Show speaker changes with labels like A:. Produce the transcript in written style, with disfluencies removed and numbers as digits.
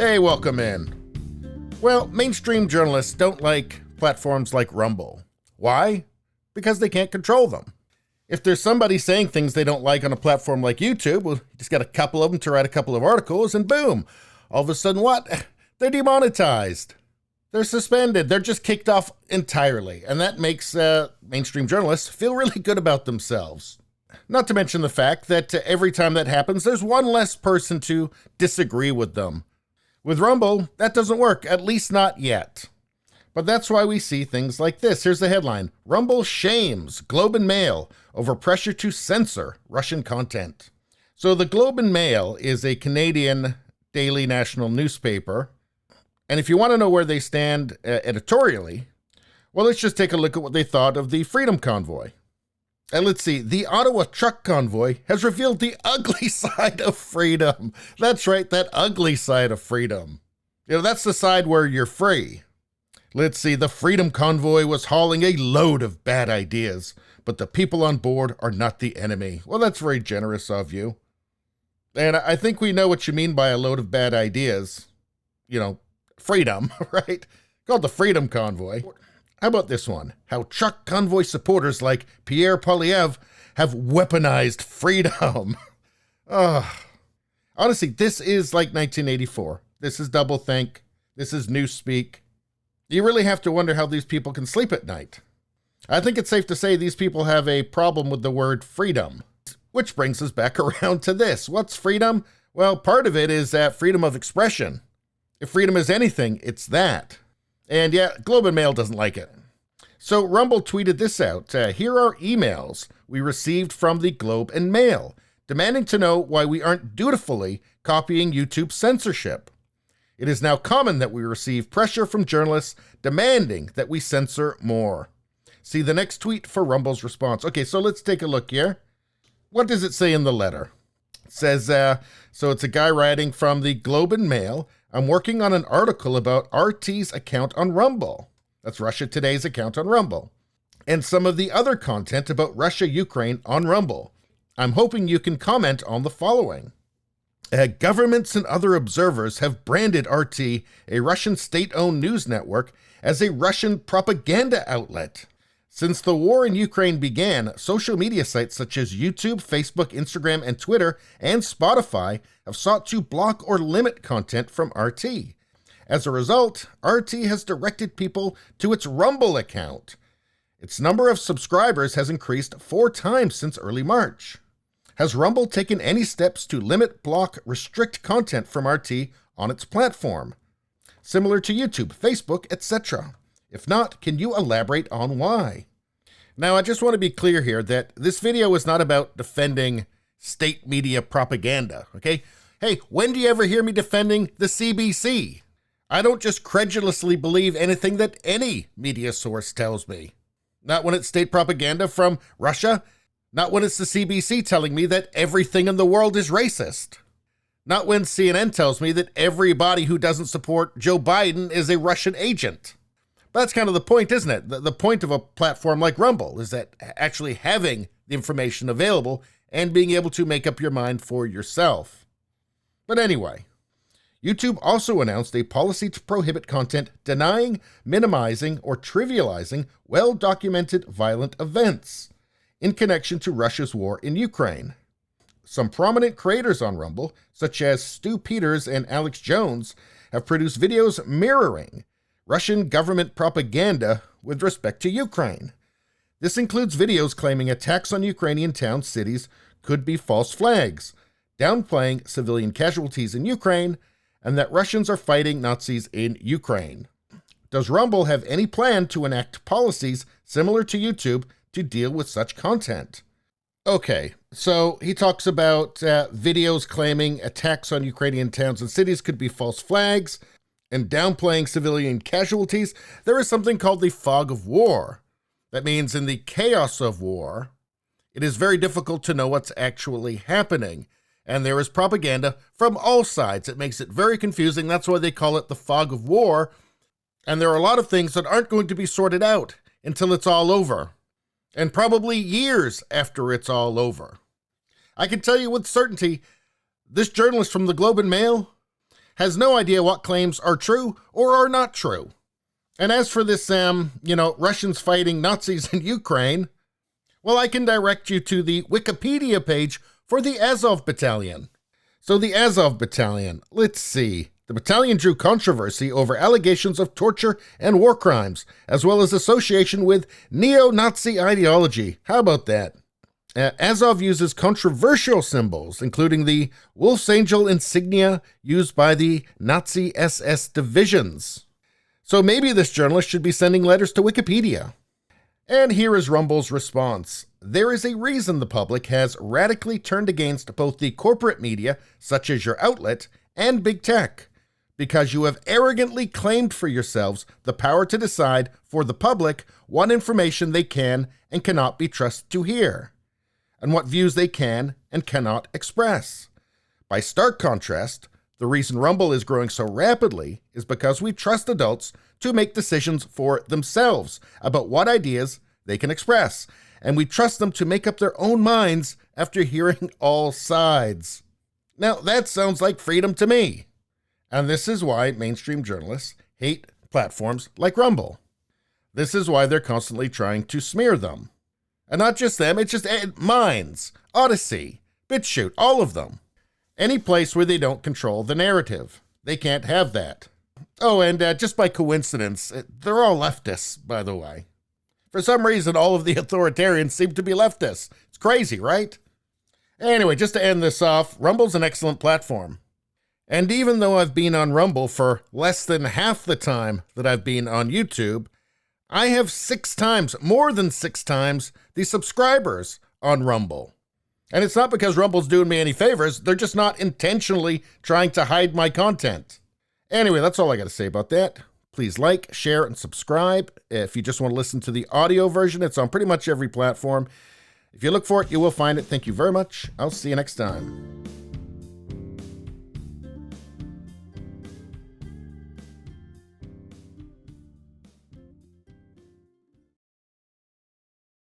A: Hey, welcome in. Well, mainstream journalists don't like platforms like Rumble. Why? Because they can't control them. If there's somebody saying things they don't like on a platform like YouTube, well, you just got a couple of them to write a couple of articles and boom, all of a sudden what? They're demonetized. They're suspended. They're just kicked off entirely. And that makes mainstream journalists feel really good about themselves. Not to mention the fact that every time that happens, there's one less person to disagree with them. With Rumble, that doesn't work, at least not yet. But that's why we see things like this. Here's the headline: Rumble shames Globe and Mail over pressure to censor Russian content. So the Globe and Mail is a Canadian daily national newspaper. And if you want to know where they stand editorially, well, let's just take a look at what they thought of the Freedom Convoy. And let's see, the Ottawa Truck Convoy has revealed the ugly side of freedom. That's right, that ugly side of freedom. You know, that's the side where you're free. Let's see, the Freedom Convoy was hauling a load of bad ideas, but the people on board are not the enemy. Well, that's very generous of you. And I think we know what you mean by a load of bad ideas. You know, freedom, right? Called the Freedom Convoy. How about this one? How truck convoy supporters like Pierre Poilievre have weaponized freedom. Honestly, this is like 1984. This is doublethink. This is newspeak. You really have to wonder how these people can sleep at night. I think it's safe to say these people have a problem with the word freedom. Which brings us back around to this. What's freedom? Well, part of it is freedom of expression. If freedom is anything, it's that. And yeah, Globe and Mail doesn't like it. So Rumble tweeted this out. Here are emails we received from the Globe and Mail, demanding to know why we aren't dutifully copying YouTube censorship. It is now common that we receive pressure from journalists demanding that we censor more. See the next tweet for Rumble's response. Okay, so let's take a look here. What does it say in the letter? It says, so it's a guy writing from the Globe and Mail. I'm working on an article about RT's account on Rumble. That's Russia Today's account on Rumble. And some of the other content about Russia-Ukraine on Rumble. I'm hoping you can comment on the following. Governments and other observers have branded RT, a Russian state-owned news network, as a Russian propaganda outlet. Since the war in Ukraine began, social media sites such as YouTube, Facebook, Instagram, and Twitter, and Spotify have sought to block or limit content from RT. As a result, RT has directed people to its Rumble account. Its number of subscribers has increased 4 times since early March. Has Rumble taken any steps to limit, block, restrict content from RT on its platform? Similar to YouTube, Facebook, etc. If not, can you elaborate on why? Now, I just want to be clear here that this video is not about defending state media propaganda, okay? Hey, when do you ever hear me defending the CBC? I don't just credulously believe anything that any media source tells me. Not when it's state propaganda from Russia. Not when it's the CBC telling me that everything in the world is racist. Not when CNN tells me that everybody who doesn't support Joe Biden is a Russian agent. But that's kind of the point, isn't it? The point of a platform like Rumble is that actually having the information available and being able to make up your mind for yourself. But anyway, YouTube also announced a policy to prohibit content denying, minimizing, or trivializing well-documented violent events in connection to Russia's war in Ukraine. Some prominent creators on Rumble, such as Stu Peters and Alex Jones, have produced videos mirroring Russian government propaganda with respect to Ukraine. This includes videos claiming attacks on Ukrainian towns, cities could be false flags, downplaying civilian casualties in Ukraine, and that Russians are fighting Nazis in Ukraine. Does Rumble have any plan to enact policies similar to YouTube to deal with such content? Okay, so he talks about videos claiming attacks on Ukrainian towns and cities could be false flags and downplaying civilian casualties. There is something called the fog of war. That means in the chaos of war, it is very difficult to know what's actually happening. And there is propaganda from all sides. It makes it very confusing. That's why they call it the fog of war. And there are a lot of things that aren't going to be sorted out until it's all over. And probably years after it's all over. I can tell you with certainty, this journalist from the Globe and Mail has no idea what claims are true or are not true. And as for this, Russians fighting Nazis in Ukraine, well, I can direct you to the Wikipedia page for the Azov Battalion. So the Azov Battalion, let's see. The battalion drew controversy over allegations of torture and war crimes, as well as association with neo-Nazi ideology. How about that? Azov uses controversial symbols, including the Wolf's Angel insignia used by the Nazi SS divisions. So maybe this journalist should be sending letters to Wikipedia. And here is Rumble's response. There is a reason the public has radically turned against both the corporate media, such as your outlet, and big tech, because you have arrogantly claimed for yourselves the power to decide for the public what information they can and cannot be trusted to hear, and what views they can and cannot express. By stark contrast, the reason Rumble is growing so rapidly is because we trust adults to make decisions for themselves about what ideas they can express, and we trust them to make up their own minds after hearing all sides. Now, that sounds like freedom to me. And this is why mainstream journalists hate platforms like Rumble. This is why they're constantly trying to smear them. And not just them, it's just Minds, Odyssey, BitChute, all of them. Any place where they don't control the narrative. They can't have that. Oh, and just by coincidence, they're all leftists, by the way. For some reason, all of the authoritarians seem to be leftists. It's crazy, right? Anyway, just to end this off, Rumble's an excellent platform. And even though I've been on Rumble for less than half the time that I've been on YouTube, I have more than six times, the subscribers on Rumble. And it's not because Rumble's doing me any favors, they're just not intentionally trying to hide my content. Anyway, that's all I got to say about that. Please like, share, and subscribe. If you just want to listen to the audio version, it's on pretty much every platform. If you look for it, you will find it. Thank you very much. I'll see you next time.